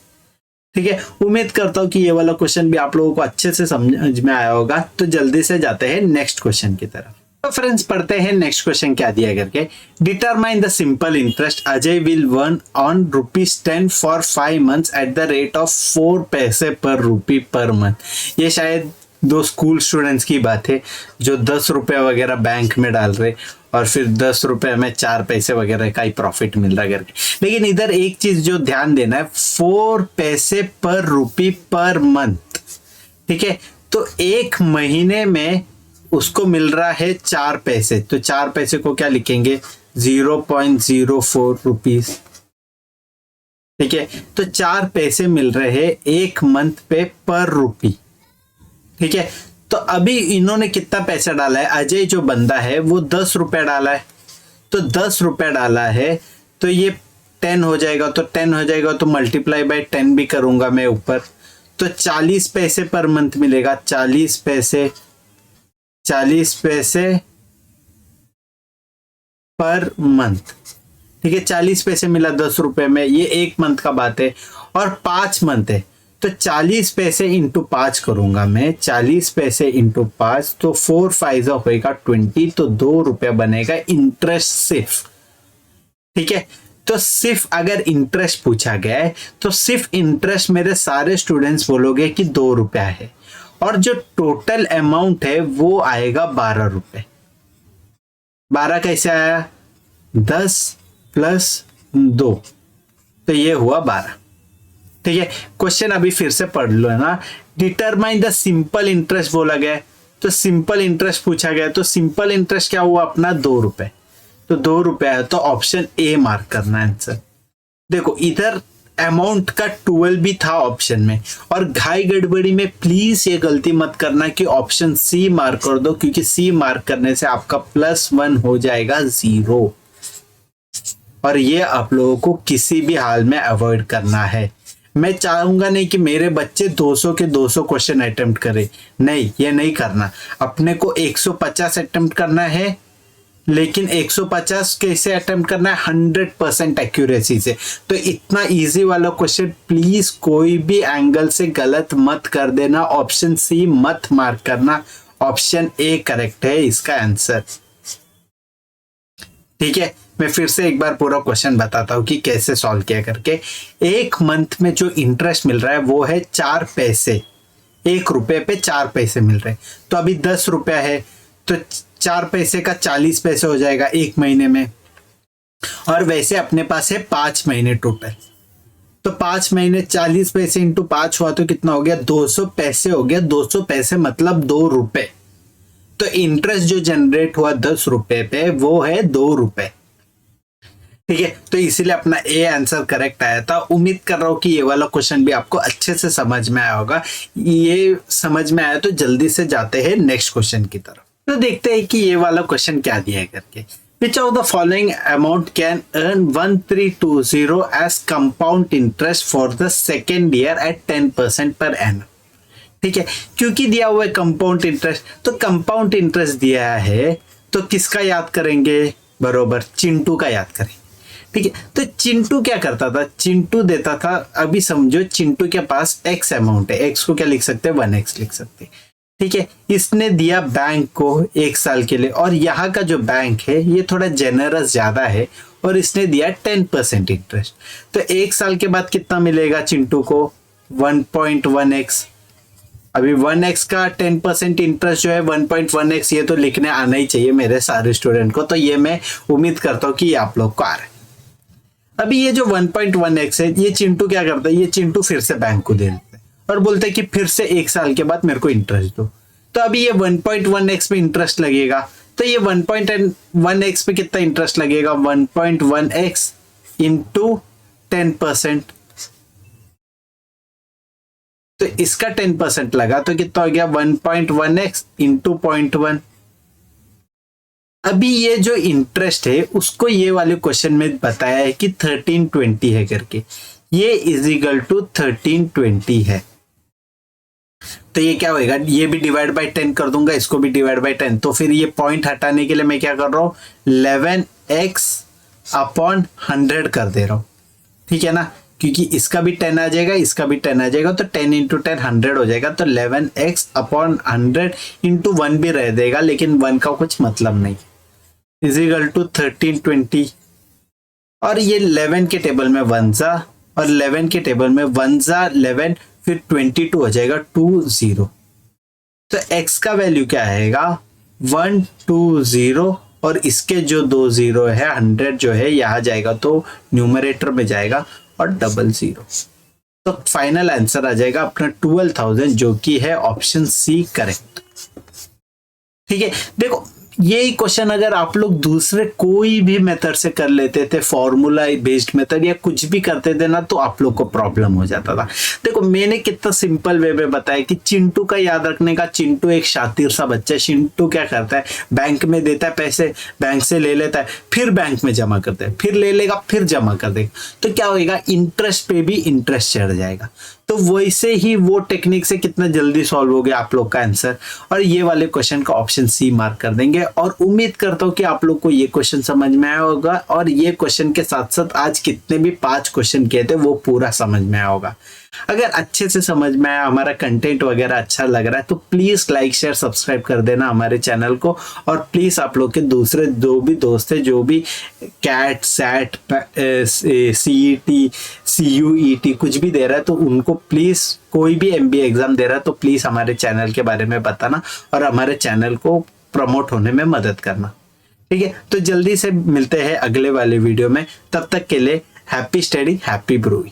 ठीक है, उम्मीद करता हूं कि ये वाला क्वेश्चन भी आप लोगों को अच्छे से समझ में आया होगा। तो जल्दी से जाते हैं नेक्स्ट क्वेश्चन की तरफ। तो फ्रेंड्स पढ़ते हैं नेक्स्ट क्वेश्चन क्या दिया करके। Determine the simple interest Ajay will earn on ₹10 for 5 months at the rate of 4 पैसे पर रूपी पर मंथ। ये शायद दो स्कूल स्टूडेंट्स की बात है जो 10 रुपए वगैरह बैंक में डाल रहे और फिर 10 रुपए में 4 पैसे वगैरह का ही प्रॉफिट मिल रहा करके। लेकिन इधर एक चीज जो ध्यान देना है, 4 पैसे पर रूपी पर मंथ। ठीक है, तो एक महीने में उसको मिल रहा है 4 पैसे, तो 4 पैसे को क्या लिखेंगे, 0.04 रुपीज। ठीक है, तो 4 पैसे मिल रहे हैं एक मंथ पे पर रूपी। ठीक है, तो अभी इन्होंने कितना पैसा डाला है, अजय जो बंदा है वो 10 रुपए डाला है, तो 10 रुपए डाला है तो ये 10 हो जाएगा, तो 10 हो जाएगा तो मल्टीप्लाई बाय 10 भी करूंगा मैं ऊपर, तो 40 पैसे पर मंथ मिलेगा। 40 पैसे पर मंथ। ठीक है, 40 पैसे मिला 10 रुपए में, ये एक मंथ का बात है। और 5 मंथ है तो 40 पैसे इंटू 5 करूंगा मैं, 40 पैसे इंटू 5 तो 4 5 होएगा 20, तो 2 रुपया बनेगा इंटरेस्ट सिर्फ। ठीक है, तो सिर्फ अगर इंटरेस्ट पूछा गया है तो सिर्फ इंटरेस्ट मेरे सारे स्टूडेंट्स बोलोगे कि 2 रुपया है, और जो टोटल अमाउंट है वो आएगा 12 रुपए। 12 कैसे आया, 10 प्लस 2, तो ये हुआ 12। ठीक है, क्वेश्चन अभी फिर से पढ़ लो ना। डिटरमाइन द सिंपल इंटरेस्ट बोला गया, तो सिंपल इंटरेस्ट पूछा गया, तो सिंपल इंटरेस्ट क्या हुआ अपना, 2 रुपए, तो 2 रुपए है, तो ऑप्शन ए मार्क करना आंसर। देखो इधर अमाउंट का 12 भी था ऑप्शन में, और घाई गड़बड़ी में प्लीज ये गलती मत करना कि ऑप्शन सी मार्क कर दो, क्योंकि सी मार्क करने से आपका +1 हो जाएगा 0, और ये आप लोगों को किसी भी हाल में अवॉइड करना है। मैं चाहूंगा नहीं कि मेरे बच्चे 200 के 200 क्वेश्चन अटेम्प्ट करें, नहीं ये नहीं करना। अपने को 150 अटेम्प्ट करना है, लेकिन 150 कैसे अटेम्प्ट करना है, 100% एक्यूरेसी से। तो इतना इजी वाला क्वेश्चन प्लीज कोई भी एंगल से गलत मत कर देना, ऑप्शन सी मत मार्क करना, ऑप्शन ए करेक्ट है इसका आंसर। ठीक है, मैं फिर से एक बार पूरा क्वेश्चन बताता हूं कि कैसे सॉल्व किया करके। एक मंथ में जो इंटरेस्ट मिल रहा है वो है 4 पैसे, 1 रुपए पे 4 पैसे मिल रहे हैं। तो अभी 10 रुपया है तो 4 पैसे का 40 पैसे हो जाएगा एक महीने में, और वैसे अपने पास है 5 महीने टोटल, तो 5 महीने 40 पैसे इंटू 5 हुआ तो कितना हो गया, 200 पैसे हो गया। 200 पैसे मतलब 2 रुपए, तो इंटरेस्ट जो जनरेट हुआ 10 रुपए पे वो है 2 रुपए। ठीक है, तो इसीलिए अपना ए आंसर करेक्ट आया था। उम्मीद कर रहा हूं कि ये वाला क्वेश्चन भी आपको अच्छे से समझ में आया होगा। ये समझ में आया तो जल्दी से जाते हैं नेक्स्ट क्वेश्चन की तरफ। तो देखते हैं कि ये वाला क्वेश्चन क्या दिया है करके। Which of the following amount can earn 1320 as compound interest for the second year at 10% per annum? ठीक है, क्योंकि दिया हुआ है कंपाउंड इंटरेस्ट, तो कंपाउंड इंटरेस्ट दिया है तो किसका याद करेंगे, बरोबर चिंटू का याद करेंगे। ठीक है, तो चिंटू क्या करता था, चिंटू देता था, अभी समझो चिंटू के पास x अमाउंट है, x को क्या लिख सकते हैं, 1x लिख सकते हैं। ठीक है, इसने दिया बैंक को 1 साल के लिए, और यहाँ का जो बैंक है ये थोड़ा जेनरस ज्यादा है और इसने दिया 10% इंटरेस्ट, तो 1 साल के बाद कितना मिलेगा चिंटू को, 1.1x। अभी 1x का 10% इंटरेस्ट जो है 1.1x, ये तो लिखने आना ही चाहिए मेरे सारे स्टूडेंट को, तो ये मैं उम्मीद करता हूँ कि ये आप लोग को आ रहा है। अभी ये जो 1.1x है, ये चिंटू क्या करता है, ये चिंटू फिर से बैंक को दे देता है और बोलते हैं कि फिर से 1 साल के बाद मेरे को इंटरेस्ट दो। तो अभी ये 1.1x पे इंटरेस्ट लगेगा, तो ये 1.1x पे कितना इंटरेस्ट लगेगा, 1.1x इंटू 10%, तो इसका 10% लगा तो कितना हो गया, 1.1x इंटू 0.1। अभी ये जो इंटरेस्ट है उसको ये वाले क्वेश्चन में बताया है कि 1320 है करके, ये इज इक्वल टू 1320 है, तो ये क्या होएगा, ये भी डिवाइड बाय 10 कर दूंगा, इसको भी डिवाइड बाय 10, तो फिर ये पॉइंट हटाने के लिए मैं क्या कर रहा हूं, 11x अपॉन 100 कर दे रहा हूं। ठीक है ना, क्योंकि इसका भी 10 आ जाएगा, इसका भी 10 आ जाएगा, तो 10 इंटू 10 100 हो जाएगा। तो 11x अपॉन 100 इंटू 1 भी रह देगा, लेकिन 1 का कुछ मतलब नहीं, इज इक्वल टू 1320। और ये 11 के टेबल में 1 जा, और 11 के टेबल में 1 जा 11, फिर 22 हो जाएगा 20। तो x का वैल्यू क्या आएगा 120, और इसके जो 2 जीरो है 100 जो है यहाँ जाएगा तो न्यूमरेटर में जाएगा और 00। तो फाइनल आंसर आ जाएगा अपना 12,000, जो कि है ऑप्शन सी करेक्ट। ठीक है, देखो यही क्वेश्चन अगर आप लोग दूसरे कोई भी मेथड से कर लेते थे, फॉर्मूला बेस्ड मेथड या कुछ भी करते थे ना, तो आप लोग को प्रॉब्लम हो जाता था। देखो मैंने कितना सिंपल वे में बताया कि चिंटू का याद रखने का। चिंटू एक शातिर सा बच्चा है। चिंटू क्या करता है, बैंक में देता है पैसे, बैंक से ले लेता है, फिर बैंक में जमा करता है, फिर ले लेगा, फिर जमा कर देगा। तो क्या होगा, इंटरेस्ट पे भी इंटरेस्ट चढ़ जाएगा। तो वैसे ही वो टेक्निक से कितना जल्दी सॉल्व हो गया आप लोग का आंसर, और ये वाले क्वेश्चन का ऑप्शन सी मार्क कर देंगे। और उम्मीद करता हूँ कि आप लोग को ये क्वेश्चन समझ में आया होगा, और ये क्वेश्चन के साथ साथ आज कितने भी 5 क्वेश्चन किए थे वो पूरा समझ में आया होगा। अगर अच्छे से समझ में आया, हमारा कंटेंट वगैरह अच्छा लग रहा है, तो प्लीज लाइक शेयर सब्सक्राइब कर देना हमारे चैनल को। और प्लीज आप लोग के दूसरे जो भी दोस्त है, जो भी कैट सैट CET CUET कुछ भी दे रहा है, तो उनको प्लीज, कोई भी MBA एग्जाम दे रहा है तो प्लीज हमारे चैनल के बारे में बताना और हमारे चैनल को प्रमोट होने में मदद करना। ठीक है, तो जल्दी से मिलते हैं अगले वाले वीडियो में। तब तक के लिए हैप्पी स्टडी, हैप्पी ब्रूइंग।